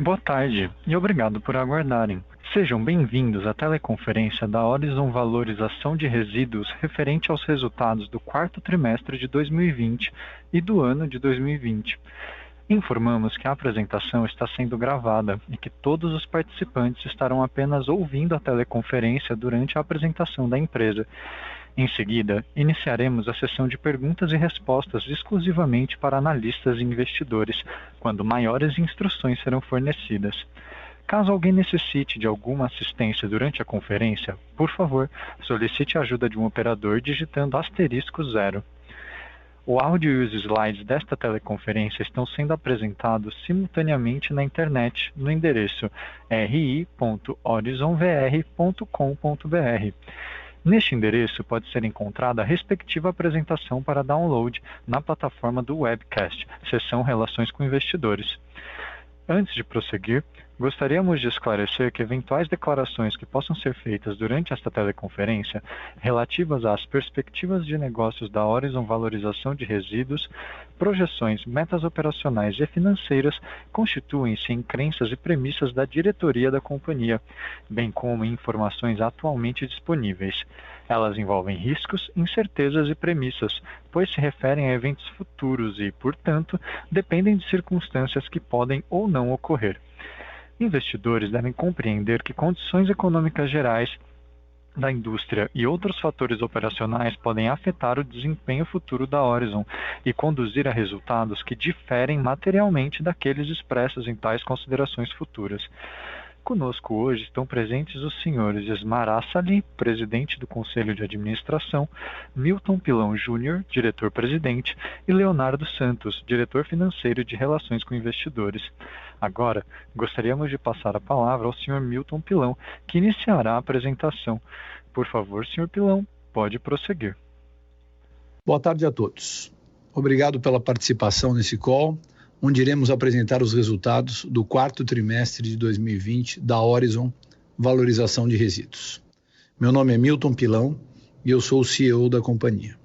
Boa tarde e obrigado por aguardarem. Sejam bem-vindos à teleconferência da Horizon Valorização de Resíduos referente aos resultados do quarto trimestre de 2020 e do ano de 2020. Informamos que a apresentação está sendo gravada e que todos os participantes estarão apenas ouvindo a teleconferência durante a apresentação da empresa. Em seguida, iniciaremos a sessão de perguntas e respostas exclusivamente para analistas e investidores, quando maiores instruções serão fornecidas. Caso alguém necessite de alguma assistência durante a conferência, por favor, solicite a ajuda de um operador digitando *0. O áudio e os slides desta teleconferência estão sendo apresentados simultaneamente na internet, no endereço ri.horizonvr.com.br. Neste endereço pode ser encontrada a respectiva apresentação para download na plataforma do webcast, seção Relações com Investidores. Antes de prosseguir, gostaríamos de esclarecer que eventuais declarações que possam ser feitas durante esta teleconferência, relativas às perspectivas de negócios da Horizon Valorização de Resíduos, projeções, metas operacionais e financeiras, constituem-se em crenças e premissas da diretoria da companhia, bem como em informações atualmente disponíveis. Elas envolvem riscos, incertezas e premissas, pois se referem a eventos futuros e, portanto, dependem de circunstâncias que podem ou não ocorrer. Investidores devem compreender que condições econômicas gerais da indústria e outros fatores operacionais podem afetar o desempenho futuro da Horizon e conduzir a resultados que diferem materialmente daqueles expressos em tais considerações futuras. Conosco hoje estão presentes os senhores Esmar Assali, presidente do Conselho de Administração, Milton Pilão Júnior, diretor-presidente, e Leonardo Santos, diretor financeiro de Relações com Investidores. Agora, gostaríamos de passar a palavra ao senhor Milton Pilão, que iniciará a apresentação. Por favor, senhor Pilão, pode prosseguir. Boa tarde a todos. Obrigado pela participação nesse call, onde iremos apresentar os resultados do quarto trimestre de 2020 da Horizon Valorização de Resíduos. Meu nome é Milton Pilão e eu sou o CEO da companhia.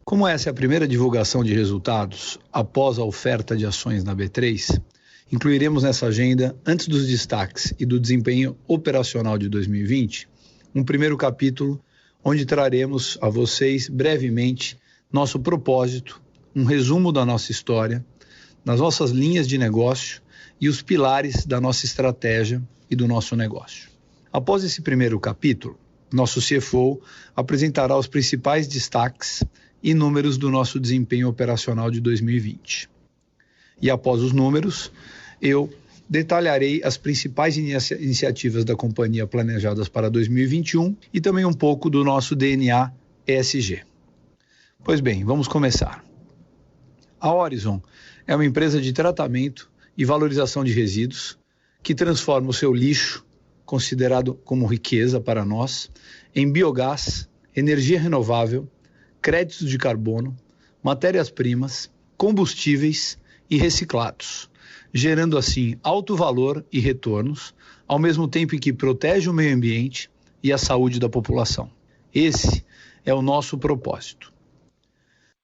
Como essa é a primeira divulgação de resultados após a oferta de ações na B3, incluiremos nessa agenda, antes dos destaques e do desempenho operacional de 2020, um primeiro capítulo onde traremos a vocês brevemente nosso propósito, um resumo da nossa história, nas nossas linhas de negócio e os pilares da nossa estratégia e do nosso negócio. Após esse primeiro capítulo, nosso CFO apresentará os principais destaques e números do nosso desempenho operacional de 2020. E após os números, eu detalharei as principais iniciativas da companhia planejadas para 2021 e também um pouco do nosso DNA ESG. Pois bem, vamos começar. A Horizon é uma empresa de tratamento e valorização de resíduos que transforma o seu lixo, considerado como riqueza para nós, em biogás, energia renovável, créditos de carbono, matérias-primas, combustíveis e reciclados, gerando assim alto valor e retornos, ao mesmo tempo em que protege o meio ambiente e a saúde da população. Esse é o nosso propósito.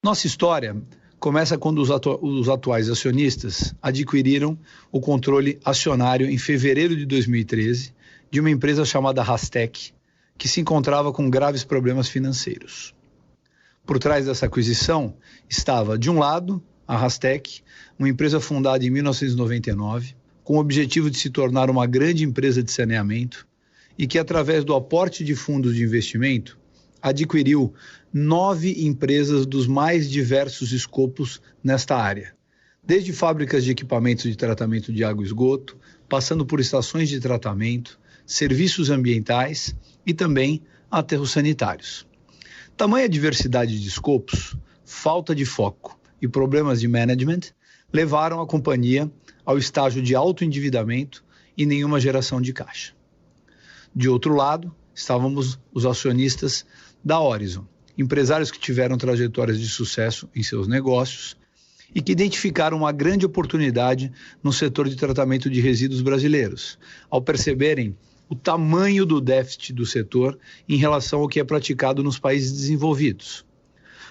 Nossa história começa quando os atuais acionistas adquiriram o controle acionário em fevereiro de 2013 de uma empresa chamada Rastec, que se encontrava com graves problemas financeiros. Por trás dessa aquisição estava, de um lado, a Rastec, uma empresa fundada em 1999, com o objetivo de se tornar uma grande empresa de saneamento e que, através do aporte de fundos de investimento, adquiriu 9 empresas dos mais diversos escopos nesta área, desde fábricas de equipamentos de tratamento de água e esgoto, passando por estações de tratamento, serviços ambientais e também aterros sanitários. Tamanha diversidade de escopos, falta de foco e problemas de management levaram a companhia ao estágio de alto endividamento e nenhuma geração de caixa. De outro lado, estávamos os acionistas da Horizon, empresários que tiveram trajetórias de sucesso em seus negócios e que identificaram uma grande oportunidade no setor de tratamento de resíduos brasileiros, ao perceberem o tamanho do déficit do setor em relação ao que é praticado nos países desenvolvidos.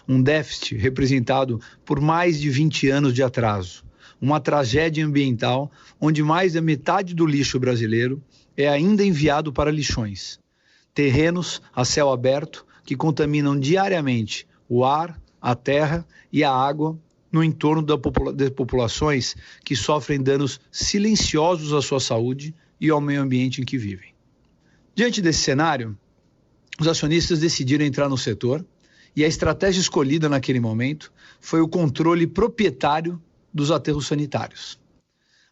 Um déficit representado por mais de 20 anos de atraso, uma tragédia ambiental onde mais da metade do lixo brasileiro é ainda enviado para lixões. Terrenos a céu aberto que contaminam diariamente o ar, a terra e a água no entorno de populações que sofrem danos silenciosos à sua saúde e ao meio ambiente em que vivem. Diante desse cenário, os acionistas decidiram entrar no setor e a estratégia escolhida naquele momento foi o controle proprietário dos aterros sanitários.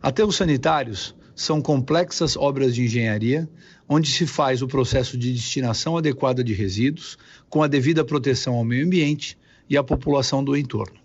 Aterros sanitários são complexas obras de engenharia onde se faz o processo de destinação adequada de resíduos com a devida proteção ao meio ambiente e à população do entorno.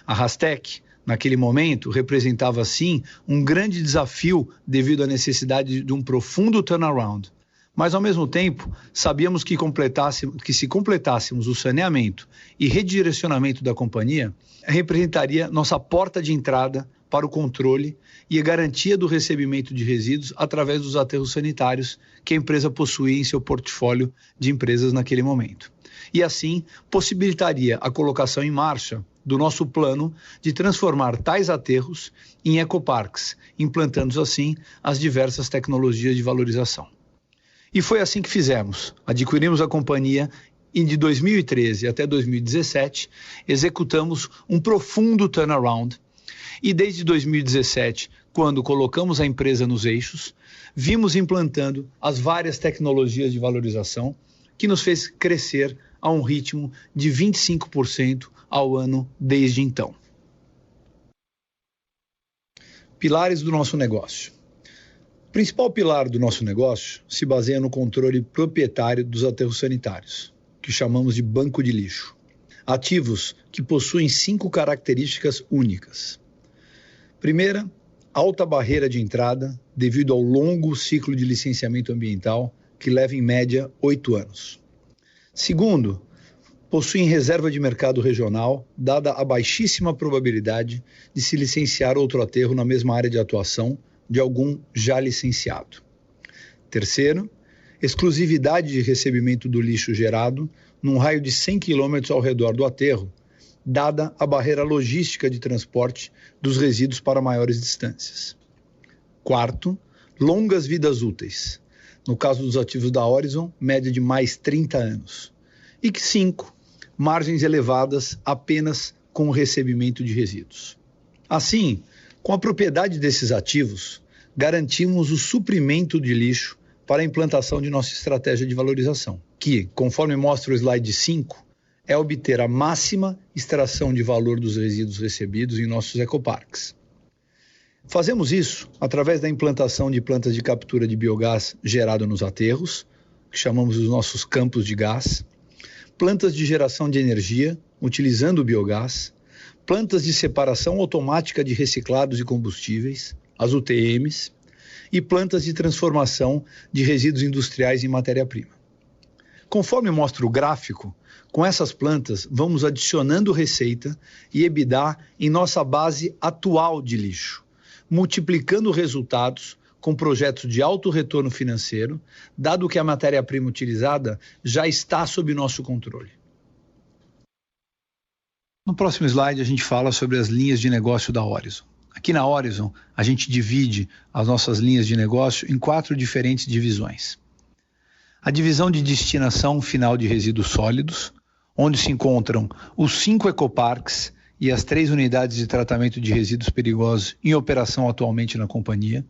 A Rastec, naquele momento, representava, sim, um grande desafio devido à necessidade de um profundo turnaround. Mas, ao mesmo tempo, sabíamos que se completássemos o saneamento e redirecionamento da companhia, representaria nossa porta de entrada para o controle e a garantia do recebimento de resíduos através dos aterros sanitários que a empresa possuía em seu portfólio de empresas naquele momento. E, assim, possibilitaria a colocação em marcha do nosso plano de transformar tais aterros em ecoparques, implantando assim as diversas tecnologias de valorização. E foi assim que fizemos. Adquirimos a companhia e de 2013 até 2017 executamos um profundo turnaround e desde 2017, quando colocamos a empresa nos eixos, vimos implantando as várias tecnologias de valorização que nos fez crescer a um ritmo de 25% ao ano desde então. Pilares do nosso negócio. O principal pilar do nosso negócio se baseia no controle proprietário dos aterros sanitários, que chamamos de banco de lixo. Ativos que possuem 5 características únicas. Primeira, alta barreira de entrada devido ao longo ciclo de licenciamento ambiental, que leva em média 8 anos. Segundo, possuem reserva de mercado regional, dada a baixíssima probabilidade de se licenciar outro aterro na mesma área de atuação de algum já licenciado. Terceiro, exclusividade de recebimento do lixo gerado num raio de 100 km ao redor do aterro, dada a barreira logística de transporte dos resíduos para maiores distâncias. Quarto, longas vidas úteis. No caso dos ativos da Horizon, média de mais 30 anos. E 5, margens elevadas apenas com o recebimento de resíduos. Assim, com a propriedade desses ativos, garantimos o suprimento de lixo para a implantação de nossa estratégia de valorização, que, conforme mostra o slide 5, é obter a máxima extração de valor dos resíduos recebidos em nossos ecoparques. Fazemos isso através da implantação de plantas de captura de biogás gerado nos aterros, que chamamos os nossos campos de gás, plantas de geração de energia, utilizando o biogás, plantas de separação automática de reciclados e combustíveis, as UTMs, e plantas de transformação de resíduos industriais em matéria-prima. Conforme mostra o gráfico, com essas plantas vamos adicionando receita e EBITDA em nossa base atual de lixo, multiplicando resultados com projetos de alto retorno financeiro, dado que a matéria-prima utilizada já está sob nosso controle. No próximo slide, a gente fala sobre as linhas de negócio da Horizon. Aqui na Horizon, a gente divide as nossas linhas de negócio em 4 diferentes divisões. A divisão de destinação final de resíduos sólidos, onde se encontram os 5 ecoparques e as 3 unidades de tratamento de resíduos perigosos em operação atualmente na companhia,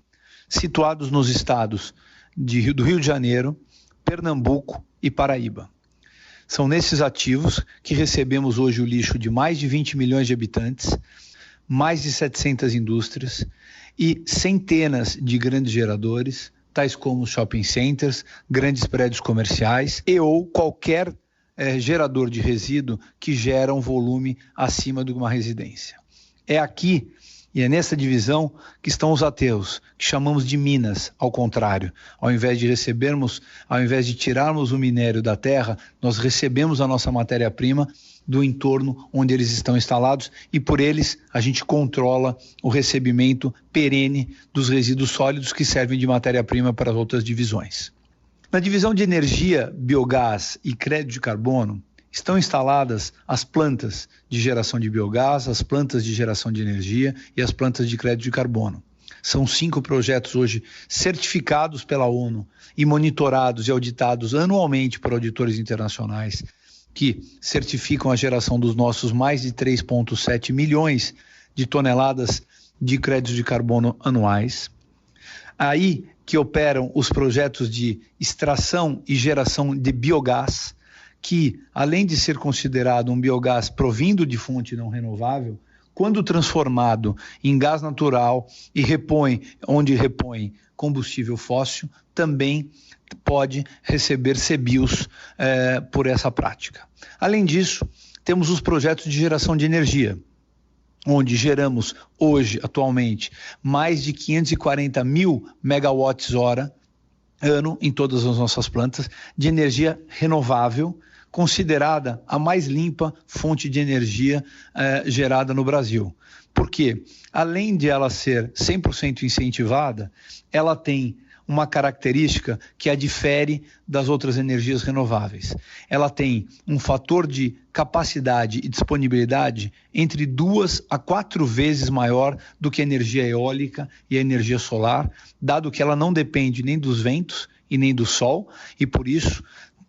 situados nos estados do Rio de Janeiro, Pernambuco e Paraíba. São nesses ativos que recebemos hoje o lixo de mais de 20 milhões de habitantes, mais de 700 indústrias e centenas de grandes geradores, tais como shopping centers, grandes prédios comerciais e ou qualquer gerador de resíduo que gera um volume acima de uma residência. É aqui e é nessa divisão que estão os aterros, que chamamos de minas, ao contrário. Ao invés de tirarmos o minério da terra, nós recebemos a nossa matéria-prima do entorno onde eles estão instalados e por eles a gente controla o recebimento perene dos resíduos sólidos que servem de matéria-prima para as outras divisões. Na divisão de energia, biogás e crédito de carbono, estão instaladas as plantas de geração de biogás, as plantas de geração de energia e as plantas de crédito de carbono. São 5 projetos hoje certificados pela ONU e monitorados e auditados anualmente por auditores internacionais que certificam a geração dos nossos mais de 3,7 milhões de toneladas de créditos de carbono anuais. Aí que operam os projetos de extração e geração de biogás, que, além de ser considerado um biogás provindo de fonte não renovável, quando transformado em gás natural e onde repõe combustível fóssil, também pode receber CBIOs por essa prática. Além disso, temos os projetos de geração de energia, onde geramos hoje, atualmente, mais de 540 mil megawatts-hora ano em todas as nossas plantas de energia renovável, considerada a mais limpa fonte de energia gerada no Brasil. Porque, além de ela ser 100% incentivada, ela tem uma característica que a difere das outras energias renováveis. Ela tem um fator de capacidade e disponibilidade entre 2 a 4 vezes maior do que a energia eólica e a energia solar, dado que ela não depende nem dos ventos e nem do sol, e por isso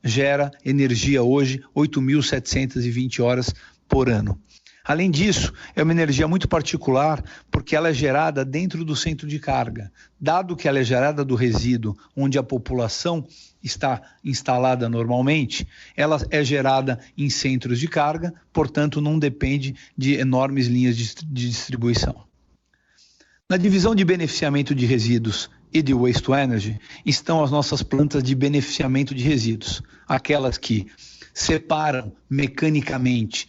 gera energia hoje 8.720 horas por ano. Além disso, é uma energia muito particular porque ela é gerada dentro do centro de carga. Dado que ela é gerada do resíduo onde a população está instalada normalmente, ela é gerada em centros de carga, portanto não depende de enormes linhas de distribuição. Na divisão de beneficiamento de resíduos e de waste to energy estão as nossas plantas de beneficiamento de resíduos, aquelas que separam mecanicamente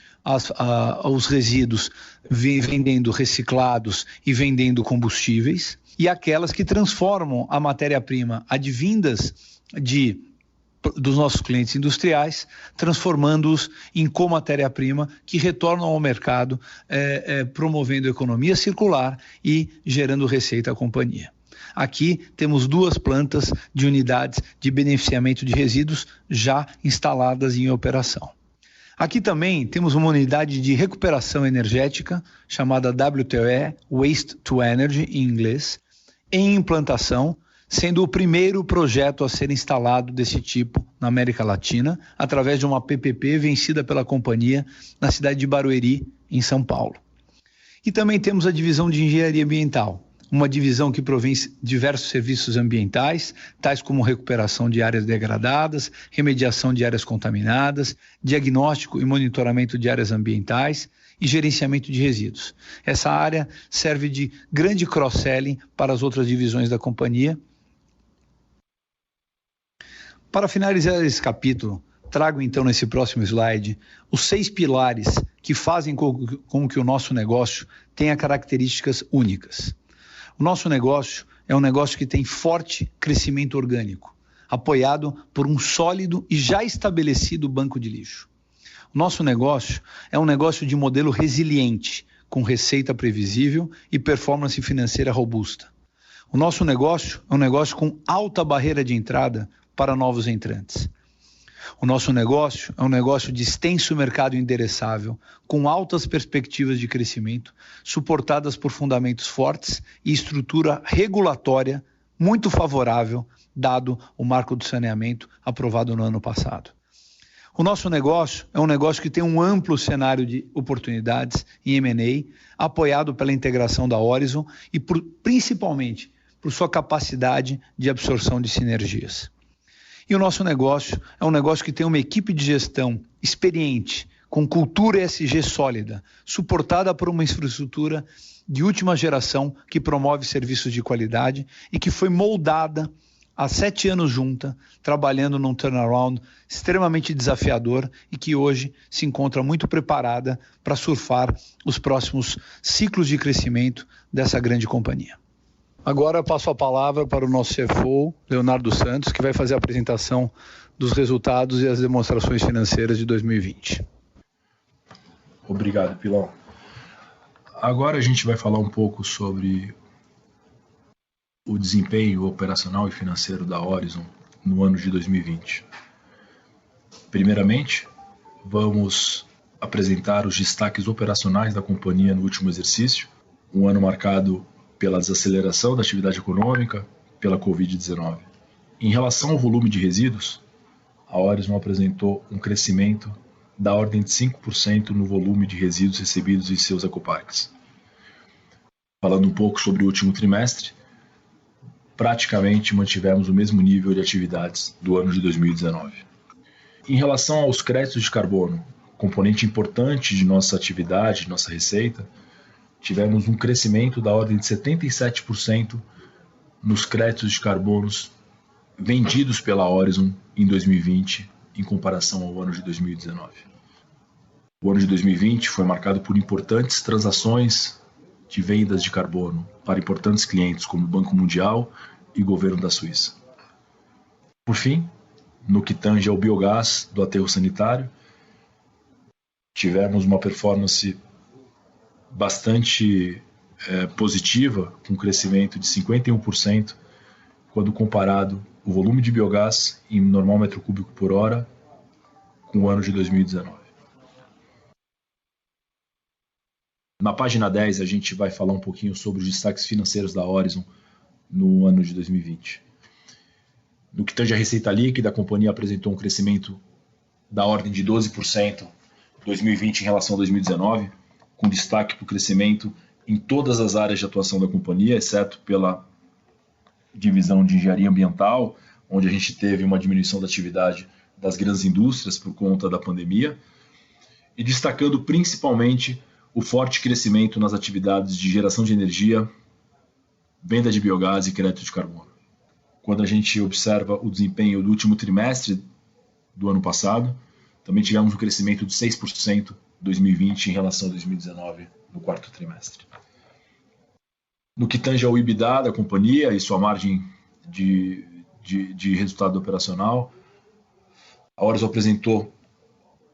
os resíduos vendendo reciclados e vendendo combustíveis, e aquelas que transformam a matéria-prima advindas dos nossos clientes industriais, transformando-os em comatéria-prima que retornam ao mercado, promovendo a economia circular e gerando receita à companhia. Aqui temos 2 plantas de unidades de beneficiamento de resíduos já instaladas em operação. Aqui também temos uma unidade de recuperação energética, chamada WTE, Waste to Energy em inglês, em implantação, sendo o primeiro projeto a ser instalado desse tipo na América Latina, através de uma PPP vencida pela companhia na cidade de Barueri, em São Paulo. E também temos a divisão de engenharia ambiental, uma divisão que provém diversos serviços ambientais, tais como recuperação de áreas degradadas, remediação de áreas contaminadas, diagnóstico e monitoramento de áreas ambientais e gerenciamento de resíduos. Essa área serve de grande cross-selling para as outras divisões da companhia. Para finalizar esse capítulo, trago então nesse próximo slide os 6 pilares que fazem com que o nosso negócio tenha características únicas. O nosso negócio é um negócio que tem forte crescimento orgânico, apoiado por um sólido e já estabelecido banco de lixo. O nosso negócio é um negócio de modelo resiliente, com receita previsível e performance financeira robusta. O nosso negócio é um negócio com alta barreira de entrada para novos entrantes. O nosso negócio é um negócio de extenso mercado endereçável, com altas perspectivas de crescimento, suportadas por fundamentos fortes e estrutura regulatória muito favorável, dado o marco do saneamento aprovado no ano passado. O nosso negócio é um negócio que tem um amplo cenário de oportunidades em M&A, apoiado pela integração da Horizon e principalmente por sua capacidade de absorção de sinergias. E o nosso negócio é um negócio que tem uma equipe de gestão experiente, com cultura ESG sólida, suportada por uma infraestrutura de última geração que promove serviços de qualidade e que foi moldada há 7 anos junta, trabalhando num turnaround extremamente desafiador e que hoje se encontra muito preparada para surfar os próximos ciclos de crescimento dessa grande companhia. Agora eu passo a palavra para o nosso CFO, Leonardo Santos, que vai fazer a apresentação dos resultados e as demonstrações financeiras de 2020. Obrigado, Pilão. Agora a gente vai falar um pouco sobre o desempenho operacional e financeiro da Horizon no ano de 2020. Primeiramente, vamos apresentar os destaques operacionais da companhia no último exercício, um ano marcado pela desaceleração da atividade econômica, pela Covid-19. Em relação ao volume de resíduos, a Horizon apresentou um crescimento da ordem de 5% no volume de resíduos recebidos em seus ecoparques. Falando um pouco sobre o último trimestre, praticamente mantivemos o mesmo nível de atividades do ano de 2019. Em relação aos créditos de carbono, componente importante de nossa atividade, de nossa receita, tivemos um crescimento da ordem de 77% nos créditos de carbonos vendidos pela Horizon em 2020, em comparação ao ano de 2019. O ano de 2020 foi marcado por importantes transações de vendas de carbono para importantes clientes como o Banco Mundial e o governo da Suíça. Por fim, no que tange ao biogás do aterro sanitário, tivemos uma performance bastante positiva, com um crescimento de 51%, quando comparado o volume de biogás em normal metro cúbico por hora com o ano de 2019. Na página 10, a gente vai falar um pouquinho sobre os destaques financeiros da Horizon no ano de 2020. No que tange a receita líquida, a companhia apresentou um crescimento da ordem de 12% em 2020 em relação a 2019, com destaque para o crescimento em todas as áreas de atuação da companhia, exceto pela divisão de engenharia ambiental, onde a gente teve uma diminuição da atividade das grandes indústrias por conta da pandemia, e destacando principalmente o forte crescimento nas atividades de geração de energia, venda de biogás e crédito de carbono. Quando a gente observa o desempenho do último trimestre do ano passado, também tivemos um crescimento de 6% em 2020 em relação a 2019 no quarto trimestre. No que tange ao EBITDA da companhia e sua margem de resultado operacional, a Horizon apresentou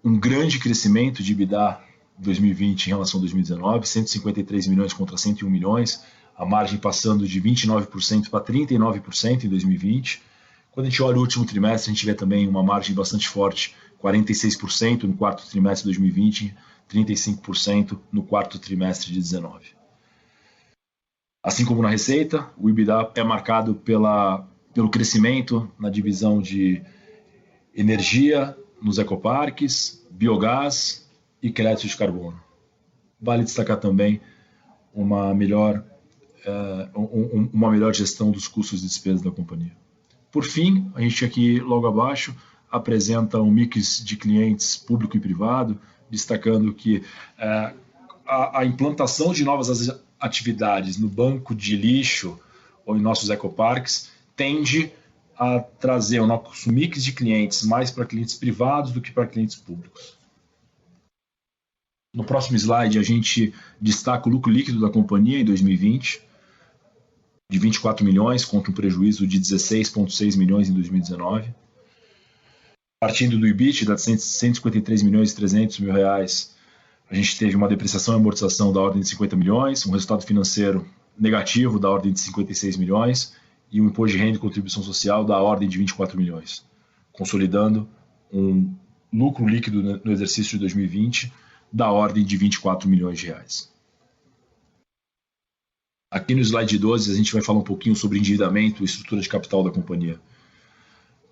um grande crescimento de EBITDA 2020 em relação a 2019, 153 milhões contra 101 milhões, a margem passando de 29% para 39% em 2020. Quando a gente olha o último trimestre, a gente vê também uma margem bastante forte, 46% no quarto trimestre de 2020, 35% no quarto trimestre de 2019. Assim como na receita, o EBITDA é marcado pelo crescimento na divisão de energia nos ecoparques, biogás e crédito de carbono. Vale destacar também uma melhor gestão dos custos de despesa da companhia. Por fim, a gente aqui logo abaixo apresenta um mix de clientes público e privado, destacando que a implantação de novas atividades no banco de lixo ou em nossos ecoparques tende a trazer o nosso mix de clientes mais para clientes privados do que para clientes públicos. No próximo slide, a gente destaca o lucro líquido da companhia em 2020, de 24 milhões, contra um prejuízo de 16,6 milhões em 2019. Partindo do EBITDA de 153 milhões e 300 mil reais, a gente teve uma depreciação e amortização da ordem de 50 milhões, um resultado financeiro negativo da ordem de 56 milhões e um imposto de renda e contribuição social da ordem de 24 milhões, consolidando um lucro líquido no exercício de 2020 da ordem de 24 milhões de reais. Aqui no slide 12 a gente vai falar um pouquinho sobre endividamento e estrutura de capital da companhia.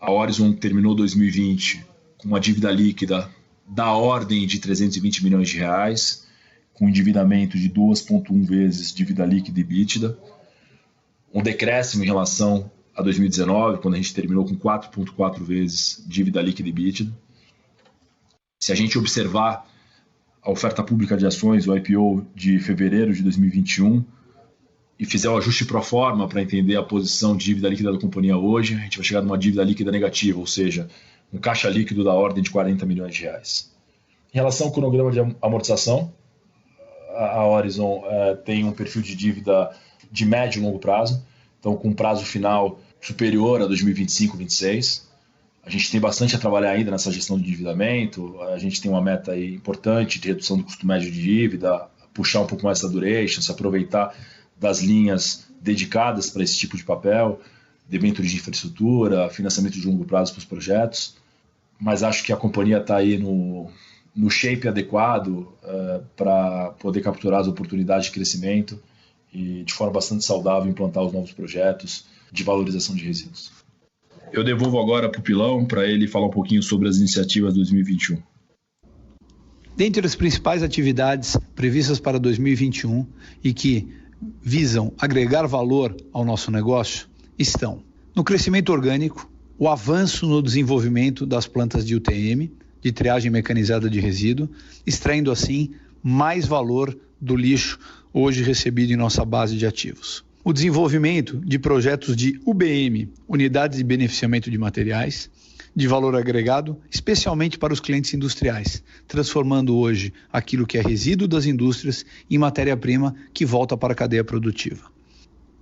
A Horizon terminou 2020 com uma dívida líquida da ordem de 320 milhões de reais, com endividamento de 2,1 vezes dívida líquida e EBITDA, um decréscimo em relação a 2019, quando a gente terminou com 4,4 vezes dívida líquida e EBITDA. Se a gente observar a oferta pública de ações, o IPO de fevereiro de 2021, e fizer o ajuste pro forma para entender a posição de dívida líquida da companhia hoje, a gente vai chegar numa dívida líquida negativa, ou seja, um caixa líquido da ordem de 40 milhões de reais. Em relação ao cronograma de amortização, a Horizon tem um perfil de dívida de médio e longo prazo, então com prazo final superior a 2025, 2026. A gente tem bastante a trabalhar ainda nessa gestão de endividamento, a gente tem uma meta aí importante de redução do custo médio de dívida, puxar um pouco mais essa duration, se aproveitar das linhas dedicadas para esse tipo de papel, debêntures de infraestrutura, financiamento de longo prazo para os projetos, mas acho que a companhia está aí no shape adequado para poder capturar as oportunidades de crescimento e de forma bastante saudável implantar os novos projetos de valorização de resíduos. Eu devolvo agora para o Pilão para ele falar um pouquinho sobre as iniciativas de 2021. Dentre as principais atividades previstas para 2021 e que visam agregar valor ao nosso negócio estão no crescimento orgânico, o avanço no desenvolvimento das plantas de UTM, de triagem mecanizada de resíduo, extraindo assim mais valor do lixo hoje recebido em nossa base de ativos. O desenvolvimento de projetos de UBM, Unidades de Beneficiamento de Materiais, de valor agregado, especialmente para os clientes industriais, transformando hoje aquilo que é resíduo das indústrias em matéria-prima que volta para a cadeia produtiva.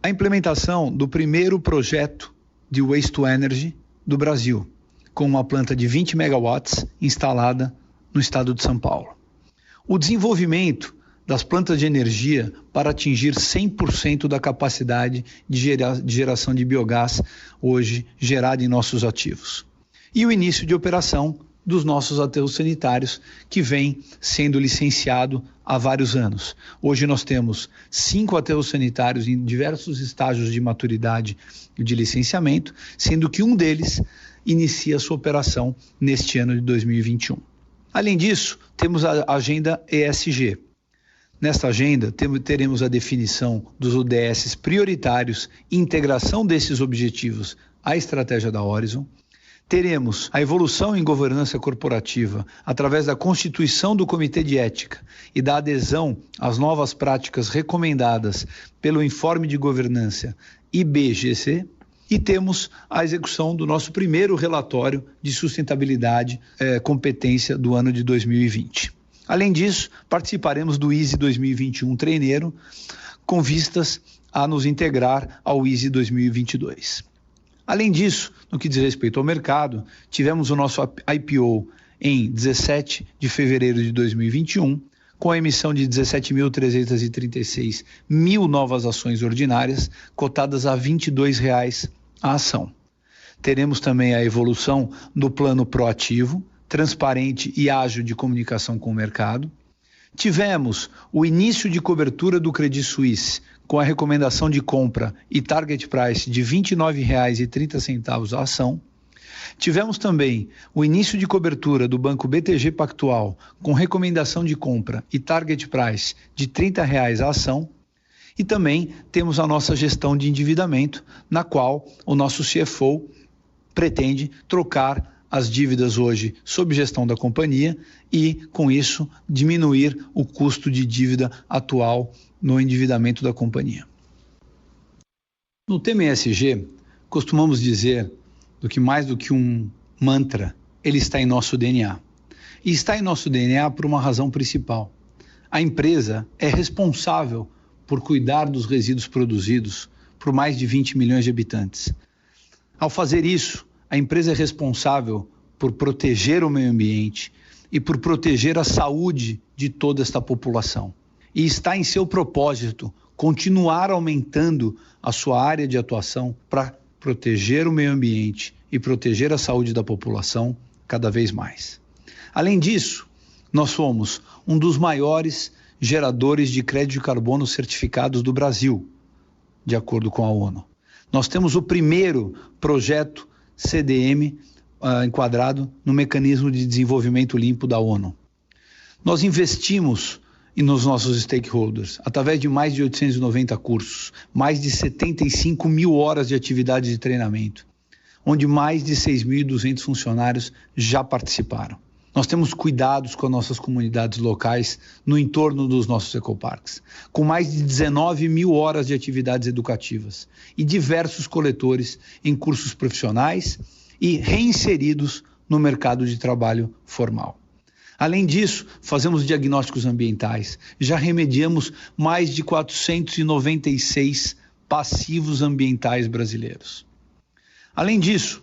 A implementação do primeiro projeto de Waste to Energy do Brasil, com uma planta de 20 megawatts instalada no estado de São Paulo. O desenvolvimento das plantas de energia para atingir 100% da capacidade de geração de biogás hoje gerada em nossos ativos. E o início de operação dos nossos aterros sanitários, que vem sendo licenciado há vários anos. Hoje nós temos 5 aterros sanitários em diversos estágios de maturidade e de licenciamento, sendo que um deles inicia sua operação neste ano de 2021. Além disso, temos a agenda ESG. Nesta agenda, teremos a definição dos ODS prioritários e integração desses objetivos à estratégia da Horizon. Teremos a evolução em governança corporativa através da constituição do Comitê de Ética e da adesão às novas práticas recomendadas pelo Informe de Governança IBGC. E temos a execução do nosso primeiro relatório de sustentabilidade competência do ano de 2020. Além disso, participaremos do ISE 2021 Treineiro, com vistas a nos integrar ao ISE 2022. Além disso, no que diz respeito ao mercado, tivemos o nosso IPO em 17 de fevereiro de 2021, com a emissão de 17.336 mil novas ações ordinárias, cotadas a R$ 22,00 a ação. Teremos também a evolução do plano proativo, transparente e ágil de comunicação com o mercado. Tivemos o início de cobertura do Credit Suisse com a recomendação de compra e target price de R$ 29,30 a ação. Tivemos também o início de cobertura do Banco BTG Pactual com recomendação de compra e target price de R$ 30,00 a ação. E também temos a nossa gestão de endividamento, na qual o nosso CFO pretende trocar as dívidas hoje sob gestão da companhia e, com isso, diminuir o custo de dívida atual no endividamento da companhia. No tema ESG, costumamos dizer que mais do que um mantra, ele está em nosso DNA. E está em nosso DNA por uma razão principal. A empresa é responsável por cuidar dos resíduos produzidos por mais de 20 milhões de habitantes. Ao fazer isso, a empresa é responsável por proteger o meio ambiente e por proteger a saúde de toda esta população. E está em seu propósito continuar aumentando a sua área de atuação para proteger o meio ambiente e proteger a saúde da população cada vez mais. Além disso, nós somos um dos maiores geradores de crédito de carbono certificados do Brasil, de acordo com a ONU. Nós temos o primeiro projeto CDM enquadrado no Mecanismo de Desenvolvimento Limpo da ONU. Nós investimos nos nossos stakeholders, através de mais de 890 cursos, mais de 75 mil horas de atividade de treinamento, onde mais de 6.200 funcionários já participaram. Nós temos cuidados com as nossas comunidades locais no entorno dos nossos ecoparques, com mais de 19 mil horas de atividades educativas e diversos coletores em cursos profissionais e reinseridos no mercado de trabalho formal. Além disso, fazemos diagnósticos ambientais. Já remediamos mais de 496 passivos ambientais brasileiros. Além disso,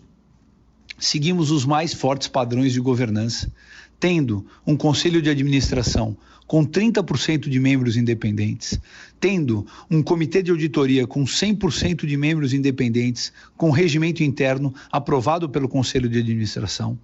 seguimos os mais fortes padrões de governança, tendo um conselho de administração com 30% de membros independentes, tendo um comitê de auditoria com 100% de membros independentes, com regimento interno aprovado pelo conselho de administração,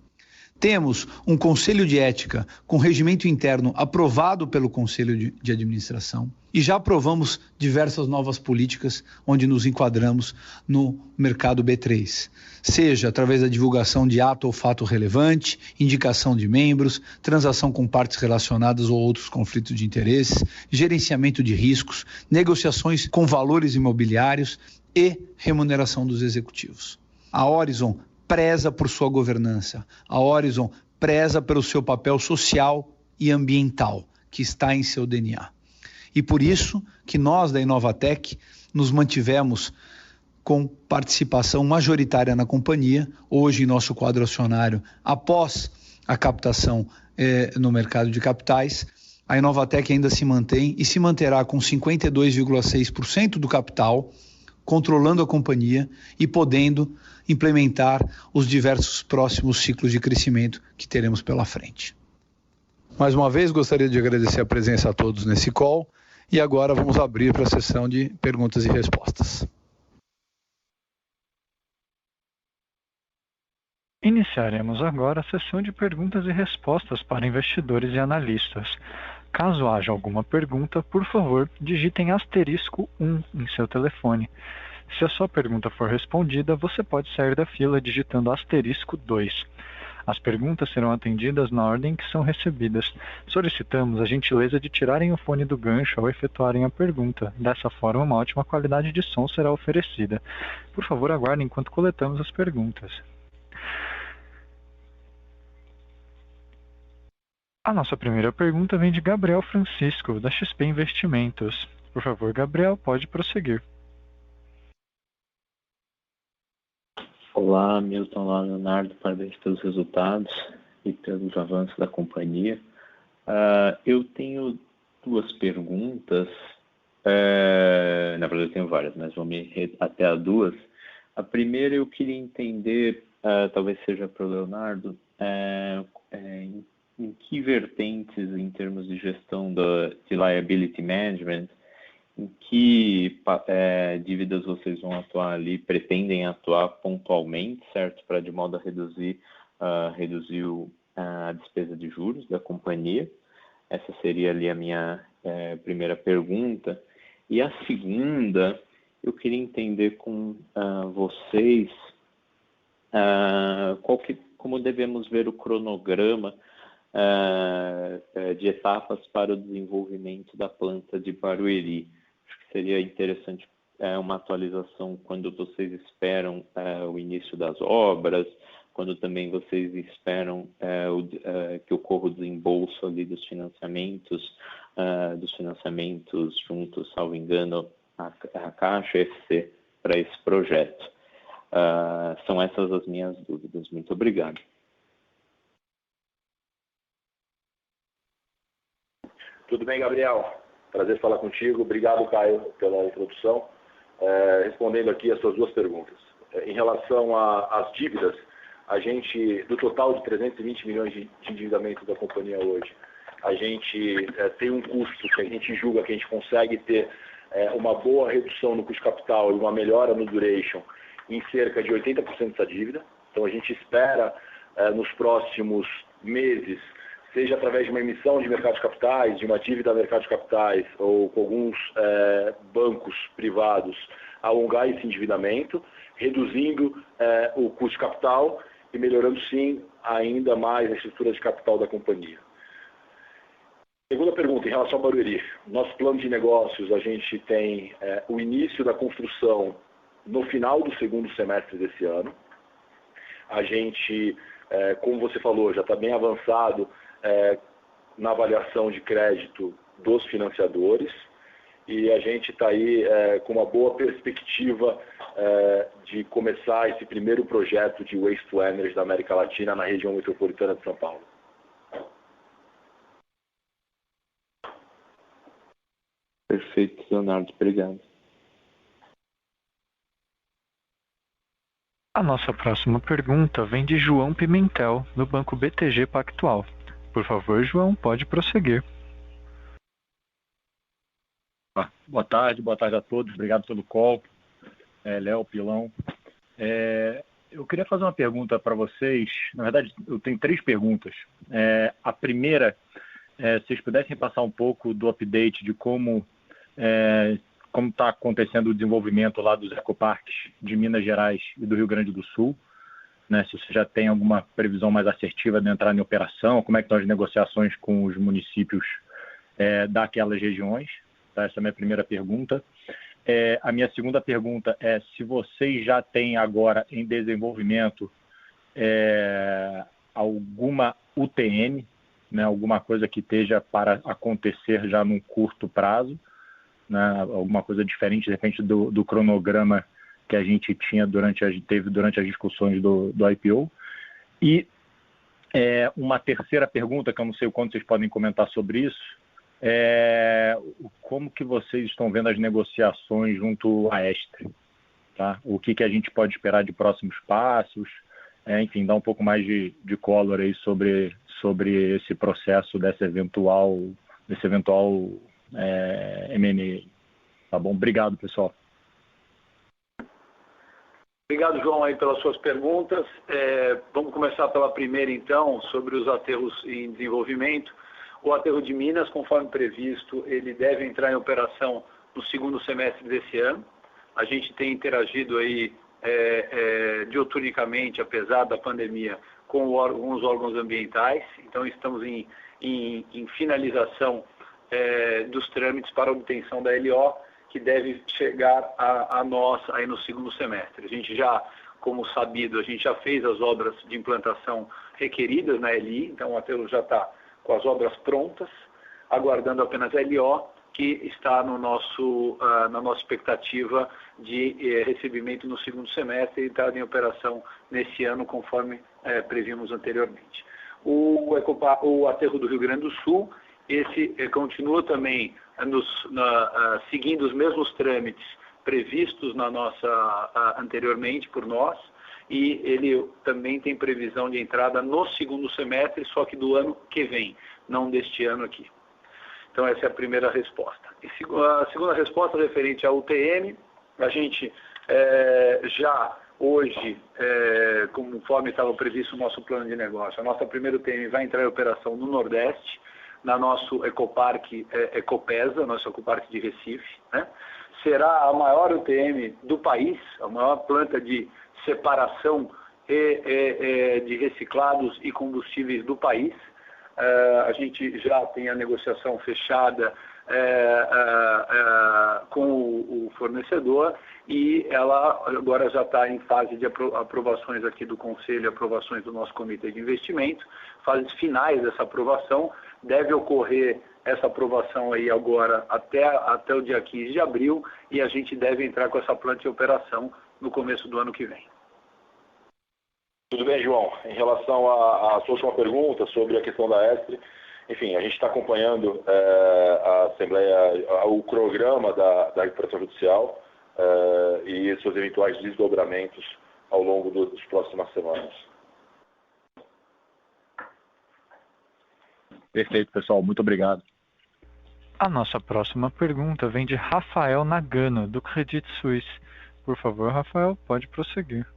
Temos um conselho de ética com regimento interno aprovado pelo Conselho de Administração e já aprovamos diversas novas políticas onde nos enquadramos no mercado B3, seja através da divulgação de ato ou fato relevante, indicação de membros, transação com partes relacionadas ou outros conflitos de interesses, gerenciamento de riscos, negociações com valores imobiliários e remuneração dos executivos. A Horizon preza por sua governança. A Horizon preza pelo seu papel social e ambiental, que está em seu DNA. E por isso que nós da Inovatec nos mantivemos com participação majoritária na companhia, hoje em nosso quadro acionário, após a captação no mercado de capitais, a Inovatec ainda se mantém e se manterá com 52,6% do capital, controlando a companhia e podendo implementar os diversos próximos ciclos de crescimento que teremos pela frente. Mais uma vez, gostaria de agradecer a presença a todos nesse call e agora vamos abrir para a sessão de perguntas e respostas. Iniciaremos agora a sessão de perguntas e respostas para investidores e analistas. Caso haja alguma pergunta, por favor, digitem *1 em seu telefone. Se a sua pergunta for respondida, você pode sair da fila digitando *2. As perguntas serão atendidas na ordem que são recebidas. Solicitamos a gentileza de tirarem o fone do gancho ao efetuarem a pergunta. Dessa forma, uma ótima qualidade de som será oferecida. Por favor, aguardem enquanto coletamos as perguntas. A nossa primeira pergunta vem de Gabriel Francisco, da XP Investimentos. Por favor, Gabriel, pode prosseguir. Olá, Milton, olá, Leonardo, parabéns pelos resultados e pelos avanços da companhia. Eu tenho duas perguntas, na verdade eu tenho várias, mas vou me até a duas. A primeira eu queria entender, talvez seja para o Leonardo, em que vertentes em termos de gestão de liability management, em que dívidas vocês vão atuar ali, pretendem atuar pontualmente, certo? Para de modo a reduzir a despesa de juros da companhia. Essa seria ali a minha primeira pergunta. E a segunda, eu queria entender com vocês como devemos ver o cronograma de etapas para o desenvolvimento da planta de Barueri. Acho que seria interessante uma atualização quando vocês esperam o início das obras, quando também vocês esperam que ocorra o desembolso ali dos financiamentos juntos, salvo engano, a Caixa FC para esse projeto. São essas as minhas dúvidas. Muito obrigado. Tudo bem, Gabriel? Prazer falar contigo. Obrigado, Caio, pela introdução. Respondendo aqui as suas duas perguntas. Em relação às dívidas, a gente, do total de 320 milhões de endividamento da companhia hoje, a gente tem um custo que a gente julga que a gente consegue ter uma boa redução no custo de capital e uma melhora no duration em cerca de 80% dessa dívida. Então, a gente espera, nos próximos meses, seja através de uma emissão de mercado de capitais, de uma dívida a mercado de capitais ou com alguns bancos privados, alongar esse endividamento, reduzindo o custo de capital e melhorando, sim, ainda mais a estrutura de capital da companhia. Segunda pergunta, em relação ao Barueri. Nosso plano de negócios, a gente tem o início da construção no final do segundo semestre desse ano. A gente, como você falou, já está bem avançado na avaliação de crédito dos financiadores e a gente está aí com uma boa perspectiva de começar esse primeiro projeto de Waste to Energy da América Latina na região metropolitana de São Paulo. Perfeito, Leonardo. Obrigado. A nossa próxima pergunta vem de João Pimentel, do Banco BTG Pactual. Por favor, João, pode prosseguir. Boa tarde a todos. Obrigado pelo call. Léo, Pilão. Eu queria fazer uma pergunta para vocês. Na verdade, eu tenho 3 perguntas. A primeira, se vocês pudessem passar um pouco do update de como está acontecendo o desenvolvimento lá dos ecoparques de Minas Gerais e do Rio Grande do Sul, né? Se você já tem alguma previsão mais assertiva de entrar em operação, como é que estão as negociações com os municípios daquelas regiões? Tá? Essa é a minha primeira pergunta. A minha segunda pergunta é se vocês já têm agora em desenvolvimento alguma UTM, né? Alguma coisa que esteja para acontecer já num curto prazo, né? Alguma coisa diferente, de repente, do cronograma que a gente teve durante as discussões do IPO. E uma terceira pergunta, que eu não sei o quanto vocês podem comentar sobre isso, como que vocês estão vendo as negociações junto à Estre? Tá? O que a gente pode esperar de próximos passos? Enfim, dar um pouco mais de color aí sobre esse processo desse eventual M&A. Tá bom? Obrigado, pessoal. Obrigado, João, aí pelas suas perguntas. Vamos começar pela primeira, então, sobre os aterros em desenvolvimento. O aterro de Minas, conforme previsto, ele deve entrar em operação no segundo semestre desse ano. A gente tem interagido aí diuturnicamente, apesar da pandemia, com alguns órgãos ambientais. Então, estamos em finalização dos trâmites para a obtenção da LO, que deve chegar a nós aí no segundo semestre. A gente já, como sabido, a gente já fez as obras de implantação requeridas na LI, então o aterro já está com as obras prontas, aguardando apenas a LO, que está na nossa expectativa de recebimento no segundo semestre e entrada em operação nesse ano, conforme previmos anteriormente. O aterro do Rio Grande do Sul, esse continua também seguindo os mesmos trâmites previstos anteriormente por nós, e ele também tem previsão de entrada no segundo semestre, só que do ano que vem, não deste ano aqui. Então, essa é a primeira resposta. A segunda resposta referente à UTM, a gente já hoje, conforme estava previsto o nosso plano de negócio, a nossa primeira UTM vai entrar em operação no Nordeste, na nosso ecoparque Ecopesa, nosso ecoparque de Recife, né? Será a maior UTM do país, a maior planta de separação de reciclados e combustíveis do país. A gente já tem a negociação fechada com o fornecedor e ela agora já está em fase de aprovações aqui do Conselho, aprovações do nosso Comitê de Investimento, fases finais dessa aprovação. Deve ocorrer essa aprovação aí agora até o dia 15 de abril e a gente deve entrar com essa planta em operação no começo do ano que vem. Tudo bem, João. Em relação à sua última pergunta sobre a questão da Estre, enfim, a gente está acompanhando a Assembleia, o cronograma da recuperação judicial e seus eventuais desdobramentos ao longo das próximas semanas. Perfeito, pessoal. Muito obrigado. A nossa próxima pergunta vem de Rafael Nagano, do Credit Suisse. Por favor, Rafael, pode prosseguir.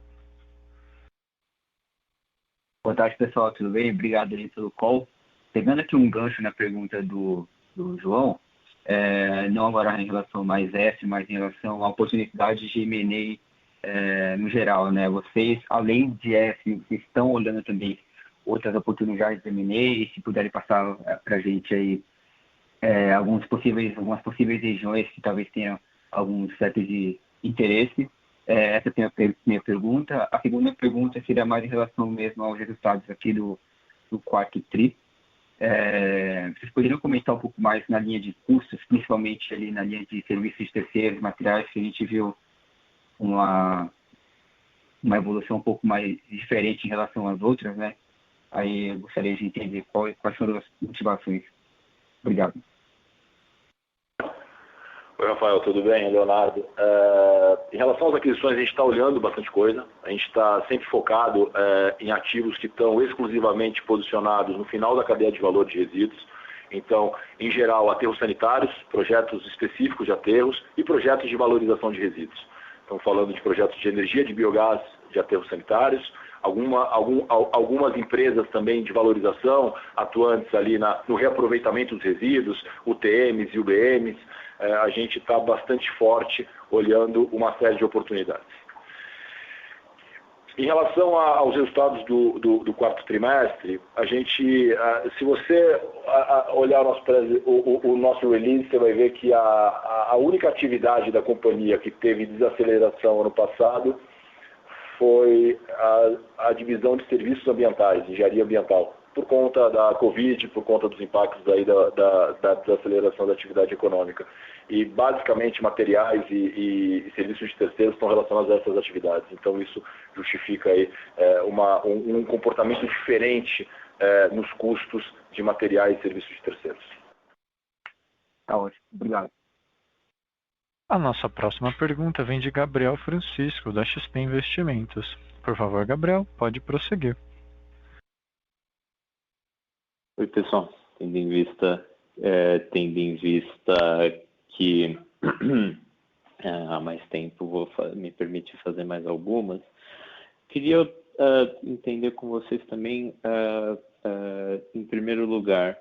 Boa tarde, pessoal. Tudo bem? Obrigado aí pelo call. Pegando aqui um gancho na pergunta do João, não agora em relação mais S, mas em relação à oportunidade de M&A no geral, né? Vocês, além de S, vocês estão olhando também outras oportunidades de M&A, e se puderem passar para a gente aí algumas possíveis regiões que talvez tenham algum certo de interesse. Essa é a minha pergunta. A segunda pergunta seria mais em relação mesmo aos resultados aqui do quarto TRI. Vocês poderiam comentar um pouco mais na linha de custos, principalmente ali na linha de serviços de terceiros, materiais, que a gente viu uma evolução um pouco mais diferente em relação às outras, né? Aí eu gostaria de entender quais foram as motivações. Obrigado. Oi, Rafael, tudo bem? Leonardo. Em relação às aquisições, a gente está olhando bastante coisa. A gente está sempre focado em ativos que estão exclusivamente posicionados no final da cadeia de valor de resíduos. Então, em geral, aterros sanitários, projetos específicos de aterros e projetos de valorização de resíduos. Estamos falando de projetos de energia de biogás de aterros sanitários, algumas empresas também de valorização, atuantes ali no reaproveitamento dos resíduos, UTMs e UBMs. A gente está bastante forte olhando uma série de oportunidades. Em relação aos resultados do quarto trimestre, a gente, se você olhar o nosso release, você vai ver que a única atividade da companhia que teve desaceleração ano passado foi a divisão de serviços ambientais, engenharia ambiental, por conta da Covid, por conta dos impactos aí da desaceleração da atividade econômica. E, basicamente, materiais e serviços de terceiros estão relacionados a essas atividades. Então, isso justifica aí, um comportamento diferente nos custos de materiais e serviços de terceiros. Tá ótimo. Obrigado. A nossa próxima pergunta vem de Gabriel Francisco, da XP Investimentos. Por favor, Gabriel, pode prosseguir. Oi, pessoal. Tendo em vista que há mais tempo vou me permitir fazer mais algumas, queria entender com vocês também, em primeiro lugar,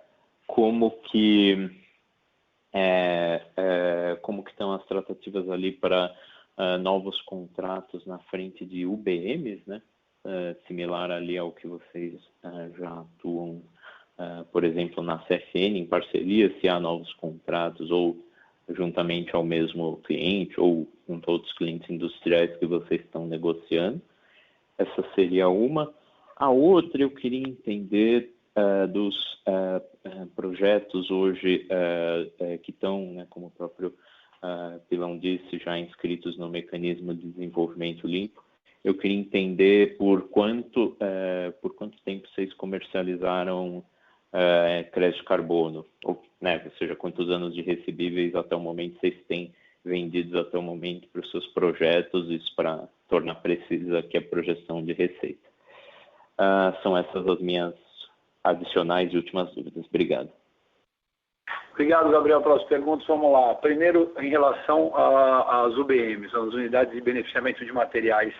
como que estão as tratativas ali para novos contratos na frente de UBMs, né? Similar ali ao que vocês já atuam, por exemplo, na CFN, em parceria, se há novos contratos ou juntamente ao mesmo cliente ou junto a outros clientes industriais que vocês estão negociando. Essa seria uma. A outra, eu queria entender dos projetos hoje que estão, né, como o próprio Pilão disse, já inscritos no mecanismo de desenvolvimement limpo. Eu queria entender por quanto tempo vocês comercializaram crédito de carbono, ou seja, quantos anos de recebíveis até o momento vocês têm vendidos até o momento para os seus projetos, isso para tornar precisa aqui a projeção de receita. São essas as minhas adicionais e últimas dúvidas. Obrigado. Obrigado, Gabriel, pelas perguntas. Vamos lá. Primeiro, em relação às UBMs, as unidades de beneficiamento de materiais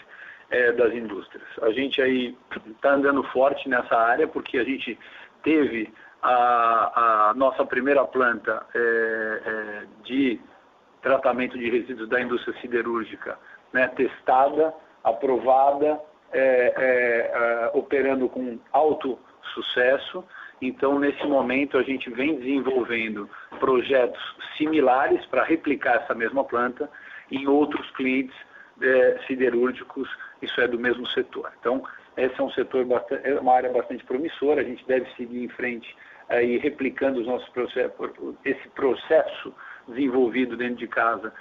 das indústrias. A gente aí está andando forte nessa área, porque a gente teve a nossa primeira planta de tratamento de resíduos da indústria siderúrgica, né, testada, aprovada, operando com alto sucesso. Então, nesse momento, a gente vem desenvolvendo projetos similares para replicar essa mesma planta em outros clientes siderúrgicos, isso é do mesmo setor. Então, esse é um setor uma área bastante promissora, a gente deve seguir em frente aí replicando os nossos processos, esse processo desenvolvido dentro de casa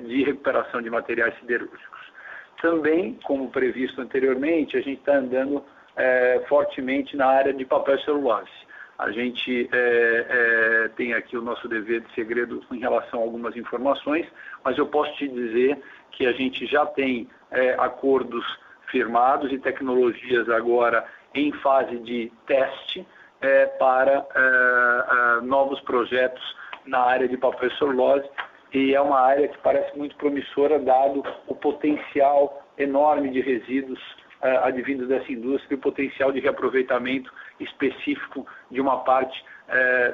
de recuperação de materiais siderúrgicos. Também, como previsto anteriormente, a gente está andando fortemente na área de papel e celulose. A gente tem aqui o nosso dever de segredo em relação a algumas informações, mas eu posso te dizer que a gente já tem acordos firmados e tecnologias agora em fase de teste para novos projetos na área de papel e celulose, e é uma área que parece muito promissora, dado o potencial enorme de resíduos advindos dessa indústria e o potencial de reaproveitamento específico de uma parte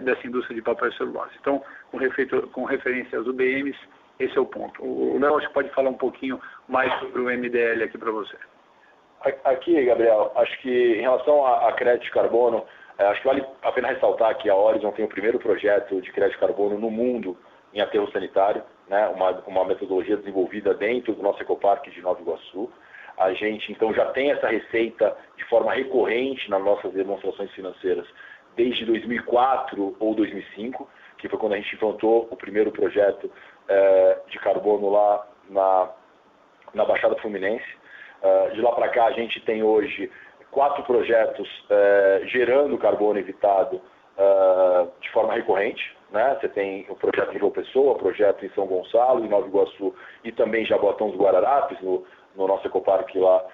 dessa indústria de papel e celulose. Então, com referência às UBMs, esse é o ponto. O Léo acho que pode falar um pouquinho mais sobre o MDL aqui para você. Aqui, Gabriel, acho que em relação a crédito de carbono, acho que vale a pena ressaltar que a Horizon tem o primeiro projeto de crédito de carbono no mundo em aterro sanitário, né? Uma metodologia desenvolvida dentro do nosso ecoparque de Nova Iguaçu. A gente, então, já tem essa receita de forma recorrente nas nossas demonstrações financeiras desde 2004 ou 2005, que foi quando a gente implantou o primeiro projeto de carbono lá na Baixada Fluminense. De lá para cá, a gente tem hoje 4 projetos gerando carbono evitado de forma recorrente, né? Você tem o projeto em João Pessoa, o projeto em São Gonçalo, em Nova Iguaçu e também Jaboatão dos Guararapes, no nosso ecoparque lá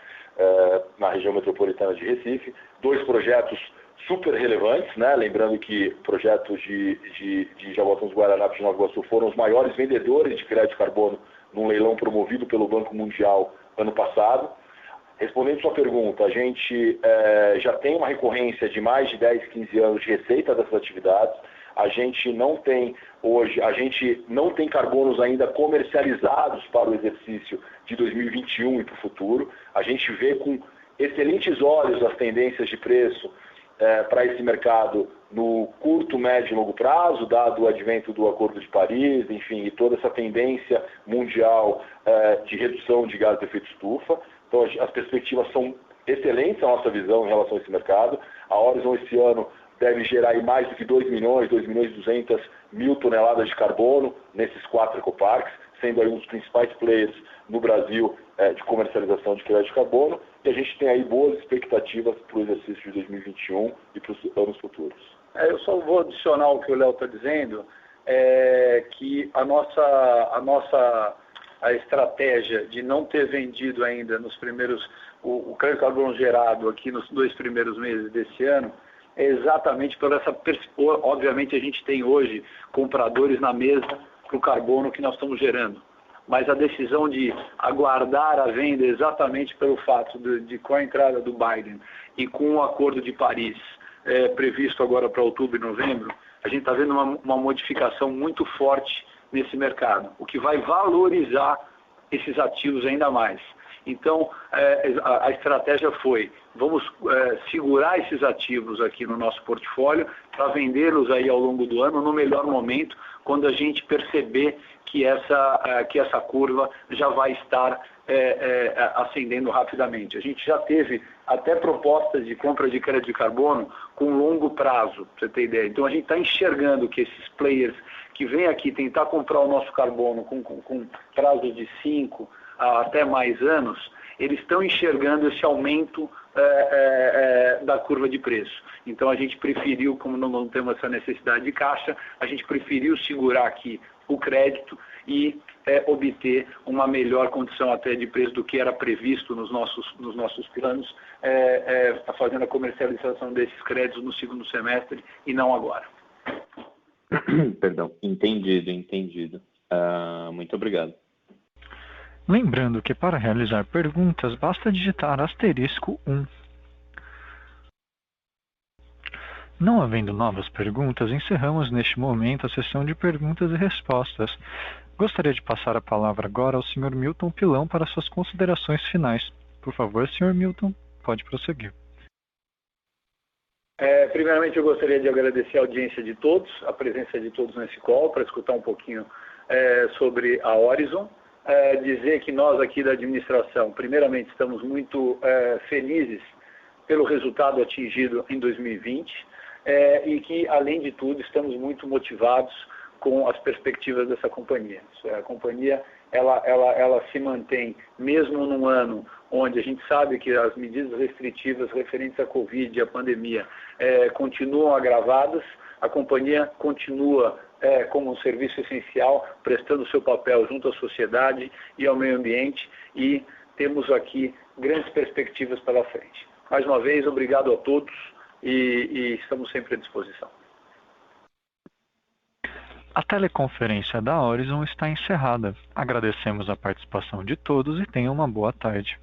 na região metropolitana de Recife. 2 projetos super relevantes, né? Lembrando que projetos de Jaboatão dos Guararapes e Nova Iguaçu foram os maiores vendedores de crédito de carbono num leilão promovido pelo Banco Mundial ano passado. Respondendo sua pergunta, a gente já tem uma recorrência de mais de 10, 15 anos de receita dessas atividades. A gente não tem carbonos ainda comercializados para o exercício de 2021 e para o futuro. A gente vê com excelentes olhos as tendências de preço para esse mercado no curto, médio e longo prazo, dado o advento do Acordo de Paris, enfim, e toda essa tendência mundial de redução de gases de efeito estufa. Então, as perspectivas são excelentes, a nossa visão em relação a esse mercado. A Horizon, esse ano, deve gerar aí mais do que 2 milhões e 200 mil toneladas de carbono nesses 4 ecoparques, sendo aí um dos principais players no Brasil de comercialização de crédito de carbono. E a gente tem aí boas expectativas para o exercício de 2021 e para os anos futuros. Eu só vou adicionar o que o Léo está dizendo, que a estratégia de não ter vendido ainda nos primeiros, o crédito de carbono gerado aqui nos 2 primeiros meses desse ano, é exatamente por essa, obviamente a gente tem hoje compradores na mesa para o carbono que nós estamos gerando, mas a decisão de aguardar a venda exatamente pelo fato de com a entrada do Biden e com o Acordo de Paris previsto agora para outubro e novembro, a gente está vendo uma modificação muito forte nesse mercado, o que vai valorizar esses ativos ainda mais. Então, a estratégia foi, vamos segurar esses ativos aqui no nosso portfólio para vendê-los aí ao longo do ano no melhor momento, quando a gente perceber que essa curva já vai estar ascendendo rapidamente. A gente já teve até propostas de compra de crédito de carbono com longo prazo, para você ter ideia. Então, a gente está enxergando que esses players que vêm aqui tentar comprar o nosso carbono com prazo de 5 até mais anos, eles estão enxergando esse aumento da curva de preço. Então a gente preferiu, como não temos essa necessidade de caixa, a gente preferiu segurar aqui o crédito e obter uma melhor condição até de preço do que era previsto nos nossos planos, fazendo a comercialização desses créditos no segundo semestre e não agora. Perdão, entendido. Muito obrigado. Lembrando que para realizar perguntas basta digitar *1. Não havendo novas perguntas, encerramos neste momento a sessão de perguntas e respostas. Gostaria de passar a palavra agora ao Sr. Milton Pilão para suas considerações finais. Por favor, Sr. Milton, pode prosseguir. Primeiramente, eu gostaria de agradecer a audiência de todos, a presença de todos nesse call, para escutar um pouquinho sobre a Horizon. Dizer que nós aqui da administração, primeiramente, estamos muito felizes pelo resultado atingido em 2020 e que, além de tudo, estamos muito motivados com as perspectivas dessa companhia. A companhia ela se mantém, mesmo num ano onde a gente sabe que as medidas restritivas referentes à Covid e à pandemia continuam agravadas, a companhia continua como um serviço essencial, prestando seu papel junto à sociedade e ao meio ambiente, e temos aqui grandes perspectivas pela frente. Mais uma vez, obrigado a todos e estamos sempre à disposição. A teleconferência da Horizon está encerrada. Agradecemos a participação de todos e tenham uma boa tarde.